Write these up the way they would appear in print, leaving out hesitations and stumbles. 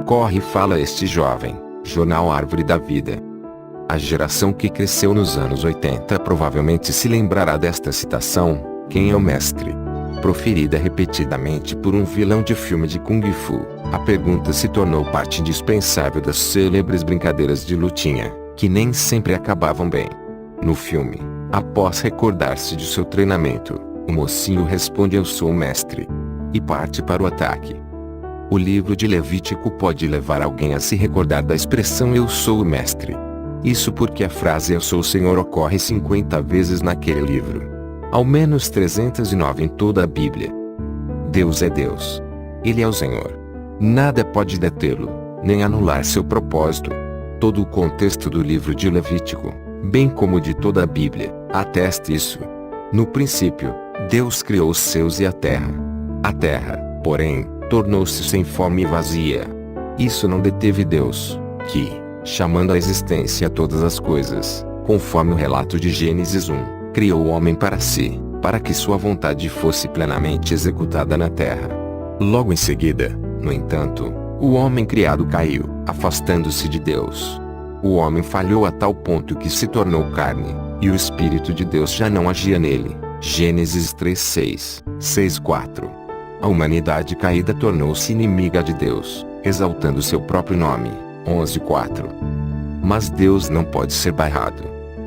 ocorre, fala este jovem. Jornal Árvore da Vida. A geração que cresceu nos anos 80 provavelmente se lembrará desta citação: quem é o mestre? Proferida repetidamente por um vilão de filme de Kung Fu, a pergunta se tornou parte indispensável das célebres brincadeiras de lutinha, que nem sempre acabavam bem. No filme, após recordar-se de seu treinamento, o mocinho responde: eu sou o mestre, e parte para o ataque. O livro de Levítico pode levar alguém a se recordar da expressão eu sou o mestre. Isso porque a frase eu sou o Senhor ocorre 50 vezes naquele livro. Ao menos 309 em toda a Bíblia. Deus é Deus. Ele é o Senhor. Nada pode detê-lo, nem anular seu propósito. Todo o contexto do livro de Levítico, bem como de toda a Bíblia, atesta isso. No princípio, Deus criou os céus e a terra. A terra, porém, tornou-se sem forma e vazia. Isso não deteve Deus, que, chamando à existência todas as coisas, conforme o relato de Gênesis 1, criou o homem para si, para que sua vontade fosse plenamente executada na terra. Logo em seguida, no entanto, o homem criado caiu, afastando-se de Deus. O homem falhou a tal ponto que se tornou carne, e o Espírito de Deus já não agia nele. Gênesis 3:6, 6:4. A humanidade caída tornou-se inimiga de Deus, exaltando seu próprio nome. 11:4. Mas Deus não pode ser barrado.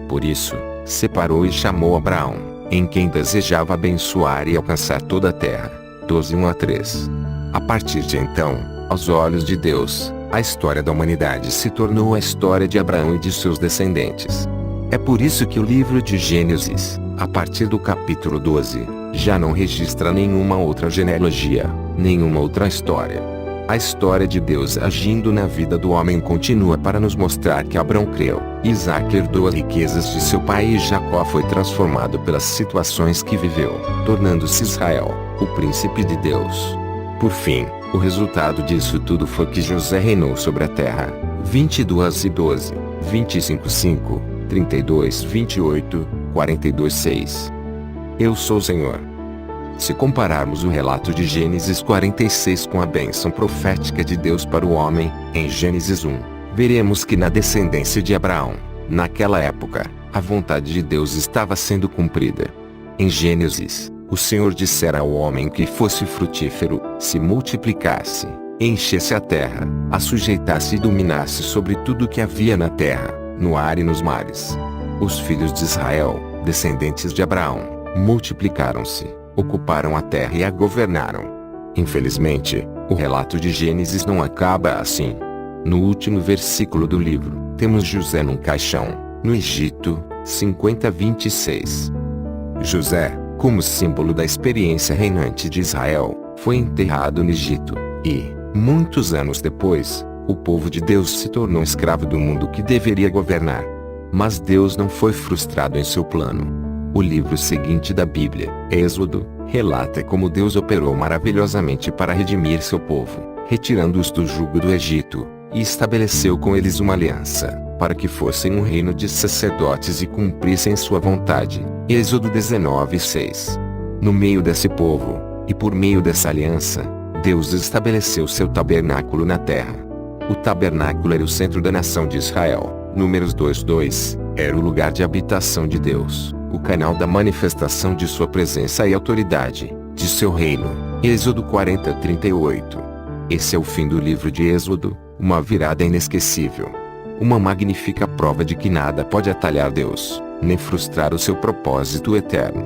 Por isso, separou e chamou Abraão, em quem desejava abençoar e alcançar toda a terra. 12:1-3. A partir de então, aos olhos de Deus, a história da humanidade se tornou a história de Abraão e de seus descendentes. É por isso que o livro de Gênesis, a partir do capítulo 12, já não registra nenhuma outra genealogia, nenhuma outra história. A história de Deus agindo na vida do homem continua para nos mostrar que Abraão creu, Isaac herdou as riquezas de seu pai e Jacó foi transformado pelas situações que viveu, tornando-se Israel, o príncipe de Deus. Por fim, o resultado disso tudo foi que José reinou sobre a terra. 22:12, 25:5, 32:28, 42:6. Eu sou o Senhor. Se compararmos o relato de Gênesis 46 com a bênção profética de Deus para o homem, em Gênesis 1, veremos que na descendência de Abraão, naquela época, a vontade de Deus estava sendo cumprida. Em Gênesis, o Senhor dissera ao homem que fosse frutífero, se multiplicasse, enchesse a terra, a sujeitasse e dominasse sobre tudo que havia na terra, no ar e nos mares. Os filhos de Israel, descendentes de Abraão, multiplicaram-se, ocuparam a terra e a governaram. Infelizmente, o relato de Gênesis não acaba assim. No último versículo do livro, temos José num caixão, no Egito, 50:26. José, como símbolo da experiência reinante de Israel, foi enterrado no Egito, e, muitos anos depois, o povo de Deus se tornou escravo do mundo que deveria governar. Mas Deus não foi frustrado em seu plano. O livro seguinte da Bíblia, Êxodo, relata como Deus operou maravilhosamente para redimir seu povo, retirando-os do jugo do Egito, e estabeleceu com eles uma aliança, para que fossem um reino de sacerdotes e cumprissem sua vontade. Êxodo 19:6. No meio desse povo, e por meio dessa aliança, Deus estabeleceu seu tabernáculo na terra. O tabernáculo era o centro da nação de Israel. Números 2:2, era o lugar de habitação de Deus, o canal da manifestação de sua presença e autoridade, de seu reino. Êxodo 40:38. Esse é o fim do livro de Êxodo, uma virada inesquecível. Uma magnífica prova de que nada pode atalhar Deus, nem frustrar o seu propósito eterno.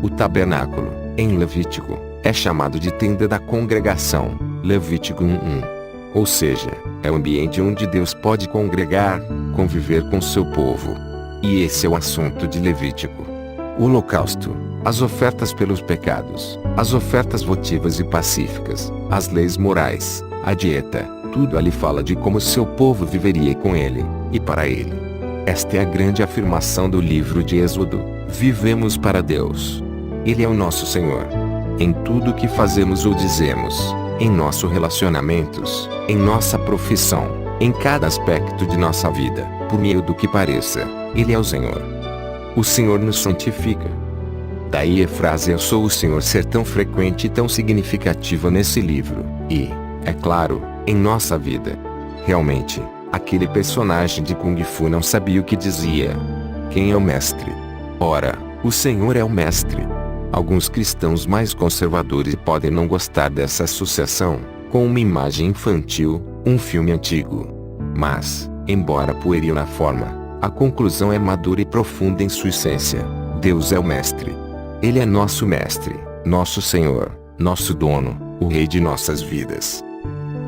O tabernáculo, em Levítico, é chamado de tenda da congregação, Levítico 1:1. Ou seja, é o ambiente onde Deus pode congregar, conviver com seu povo. E esse é o assunto de Levítico. O holocausto, as ofertas pelos pecados, as ofertas votivas e pacíficas, as leis morais, a dieta, tudo ali fala de como seu povo viveria com ele, e para ele. Esta é a grande afirmação do livro de Êxodo: vivemos para Deus. Ele é o nosso Senhor. Em tudo que fazemos ou dizemos, em nossos relacionamentos, em nossa profissão, em cada aspecto de nossa vida, por meio do que pareça, Ele é o Senhor. O Senhor nos santifica. Daí a frase eu sou o Senhor ser tão frequente e tão significativa nesse livro, e, é claro, em nossa vida. Realmente, aquele personagem de Kung Fu não sabia o que dizia. Quem é o mestre? Ora, o Senhor é o mestre. Alguns cristãos mais conservadores podem não gostar dessa associação com uma imagem infantil, um filme antigo. Mas, embora pueril na forma, a conclusão é madura e profunda em sua essência. Deus é o mestre. Ele é nosso mestre, nosso Senhor, nosso dono, o rei de nossas vidas.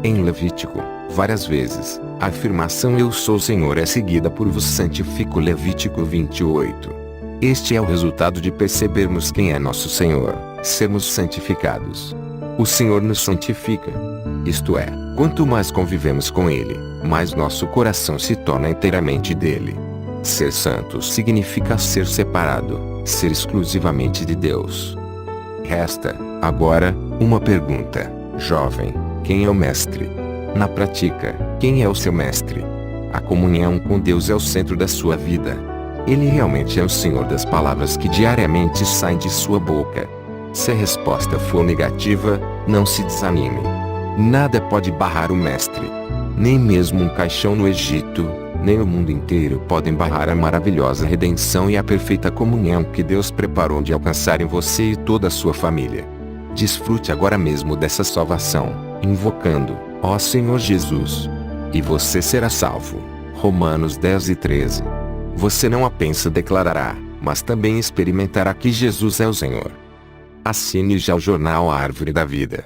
Em Levítico, várias vezes, a afirmação "Eu sou o Senhor" é seguida por "Vos santifico". Levítico 28. Este é o resultado de percebermos quem é nosso Senhor, sermos santificados. O Senhor nos santifica. Isto é, quanto mais convivemos com Ele, mais nosso coração se torna inteiramente dele. Ser santo significa ser separado, ser exclusivamente de Deus. Resta, agora, uma pergunta, jovem: quem é o mestre? Na prática, quem é o seu mestre? A comunhão com Deus é o centro da sua vida. Ele realmente é o Senhor das palavras que diariamente saem de sua boca. Se a resposta for negativa, não se desanime. Nada pode barrar o mestre. Nem mesmo um caixão no Egito, nem o mundo inteiro podem barrar a maravilhosa redenção e a perfeita comunhão que Deus preparou de alcançar em você e toda a sua família. Desfrute agora mesmo dessa salvação, invocando, ó Senhor Jesus. E você será salvo. Romanos 10:13. Você não apenas declarará, mas também experimentará que Jesus é o Senhor. Assine já o jornal Árvore da Vida.